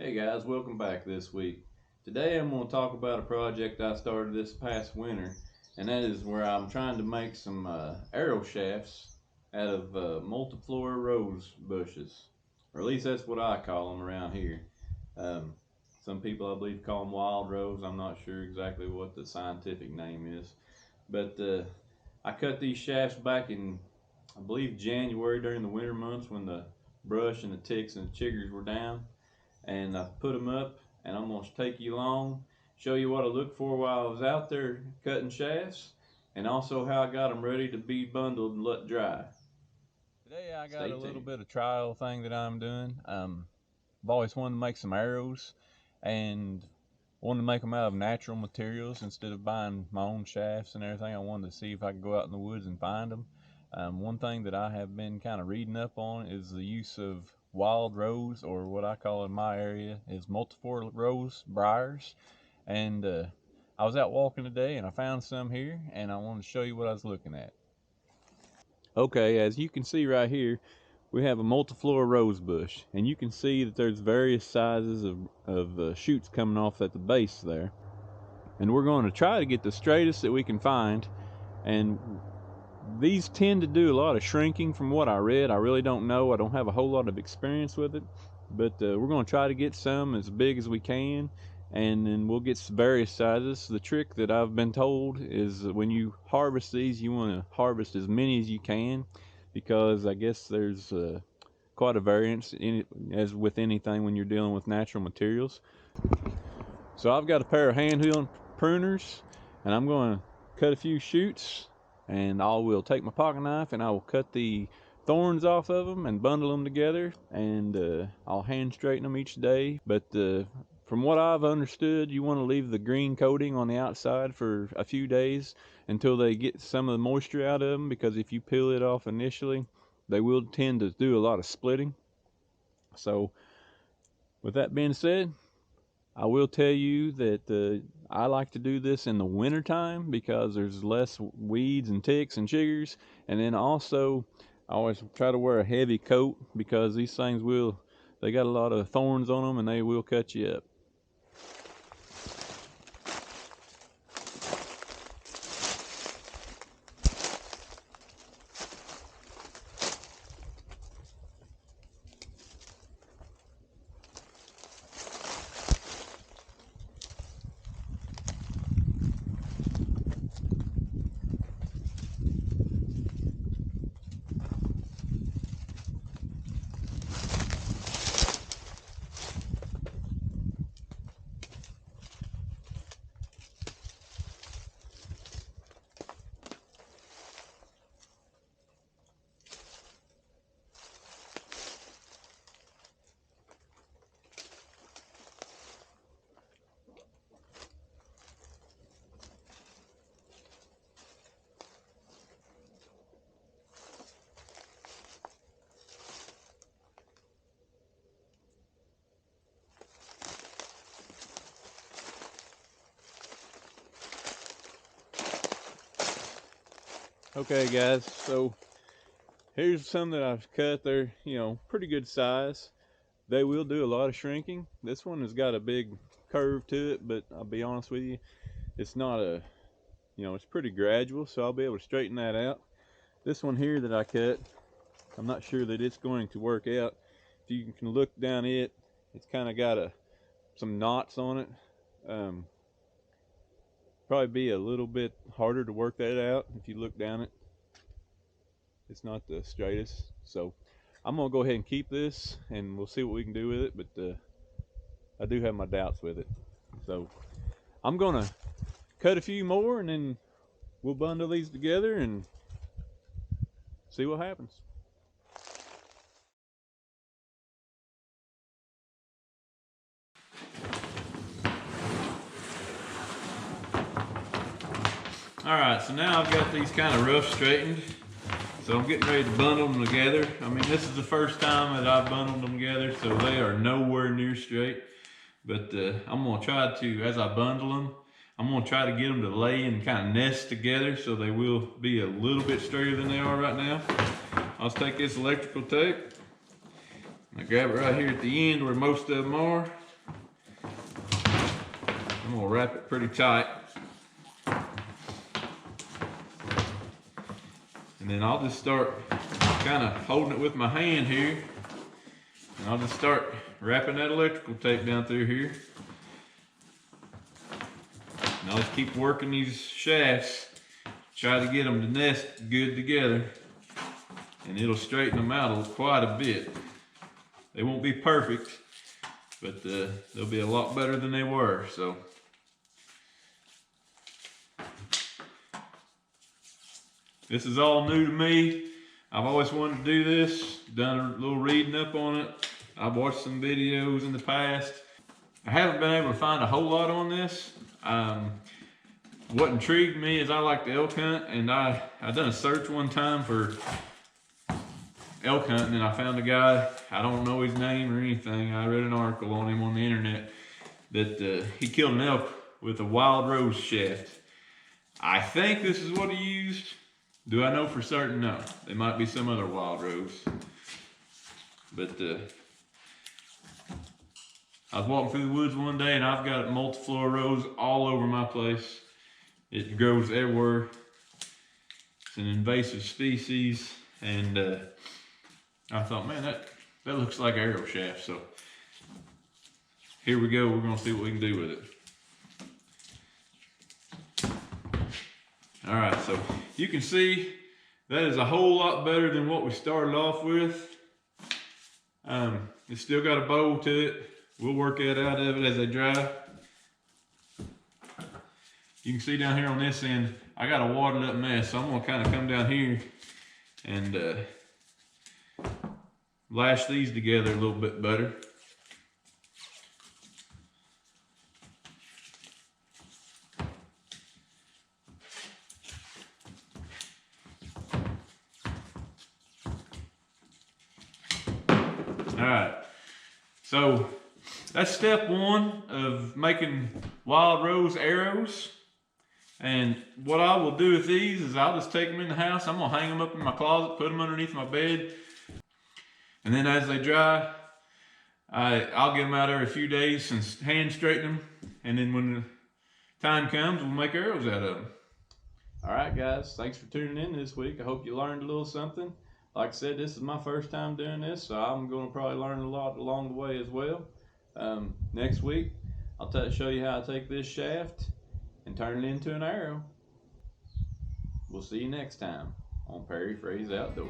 Hey guys, welcome back this week. Today I'm going to talk about a project I started this past winter, and that is where I'm trying to make some arrow shafts out of multiflora rose bushes, or at least that's what I call them around here. Um, some people I believe call them wild rose. I'm not sure exactly what the scientific name is, but I cut these shafts back in, I believe, January during the winter months when the brush and the ticks and the chiggers were down, and I put them up, and I'm going to take you along, show you what I looked for while I was out there cutting shafts, and also how I got them ready to be bundled and let dry. Today I got Stay a little tuned. bit of trial thing that I'm doing. I've always wanted to make some arrows, and wanted to make them out of natural materials instead of buying my own shafts and everything. I wanted to see if I could go out in the woods and find them. One thing that I have been kind of reading up on is the use of wild rose, or what I call in my area is multiflora rose briars. And I was out walking today and I found some here, and I wanted to show you what I was looking at. Okay, as you can see right here, we have a multiflora rose bush, and you can see that there's various sizes of shoots coming off at the base there. And we're going to try to get the straightest that we can find. And these tend to do a lot of shrinking from what I read. I really don't know. I don't have a whole lot of experience with it, but we're going to try to get some as big as we can, and then we'll get various sizes. The trick that I've been told is that when you harvest these, you want to harvest as many as you can, because I guess there's quite a variance in it, as with anything when you're dealing with natural materials. So I've got a pair of hand-wheel pruners, and I'm going to cut a few shoots, and I will take my pocket knife and I will cut the thorns off of them and bundle them together, and I'll hand straighten them each day. But from what I've understood, you want to leave the green coating on the outside for a few days until they get some of the moisture out of them, because if you peel it off initially, they will tend to do a lot of splitting. So with that being said, I will tell you that I like to do this in the wintertime because there's less weeds and ticks and chiggers. And then also, I always try to wear a heavy coat because these things they got a lot of thorns on them and they will cut you up. Okay, guys, so here's some that I've cut. They're, pretty good size. They will do a lot of shrinking. This one has got a big curve to it, but I'll be honest with you, it's not it's pretty gradual, so I'll be able to straighten that out. This one here that I cut, I'm not sure that it's going to work out. If you can look down it, it's kind of got some knots on it. Um, Probably be a little bit harder to work that out if you look down it. It's not the straightest. So I'm going to go ahead and keep this, and we'll see what we can do with it, but I do have my doubts with it. So I'm going to cut a few more, and then we'll bundle these together and see what happens. Alright, so now I've got these kind of rough straightened. So I'm getting ready to bundle them together. I mean, this is the first time that I've bundled them together, so they are nowhere near straight. But I'm going to try to, as I bundle them, I'm going to try to get them to lay and kind of nest together so they will be a little bit straighter than they are right now. I'll just take this electrical tape. I grab it right here at the end where most of them are. I'm gonna wrap it pretty tight. And then I'll just start kind of holding it with my hand here. And I'll just start wrapping that electrical tape down through here. And I'll just keep working these shafts, try to get them to nest good together. And it'll straighten them out quite a bit. They won't be perfect, but they'll be a lot better than they were. So this is all new to me. I've always wanted to do this, done a little reading up on it. I've watched some videos in the past. I haven't been able to find a whole lot on this. What intrigued me is I like to elk hunt, and I done a search one time for elk hunting, and I found a guy, I don't know his name or anything. I read an article on him on the internet that he killed an elk with a wild rose shaft. I think this is what he used. Do I know for certain? No. There might be some other wild rose. But I was walking through the woods one day, and I've got multiflora rose all over my place. It grows everywhere. It's an invasive species, and I thought, man, that looks like arrow shaft. So here we go. We're gonna see what we can do with it. All right, so you can see that is a whole lot better than what we started off with. It's still got a bow to it. We'll work that out of it as they dry. You can see down here on this end, I got a wadded up mess, so I'm gonna kind of come down here and lash these together a little bit better. All right, so that's step one of making wild rose arrows. And what I will do with these is I'll just take them in the house. I'm gonna hang them up in my closet, put them underneath my bed. And then as they dry, I'll get them out every few days and hand straighten them. And then when the time comes, we'll make arrows out of them. All right, guys, thanks for tuning in this week. I hope you learned a little something. Like I said, this is my first time doing this, so I'm gonna probably learn a lot along the way as well. Next week, I'll show you how I take this shaft and turn it into an arrow. We'll see you next time on Perry Frey's Outdoors.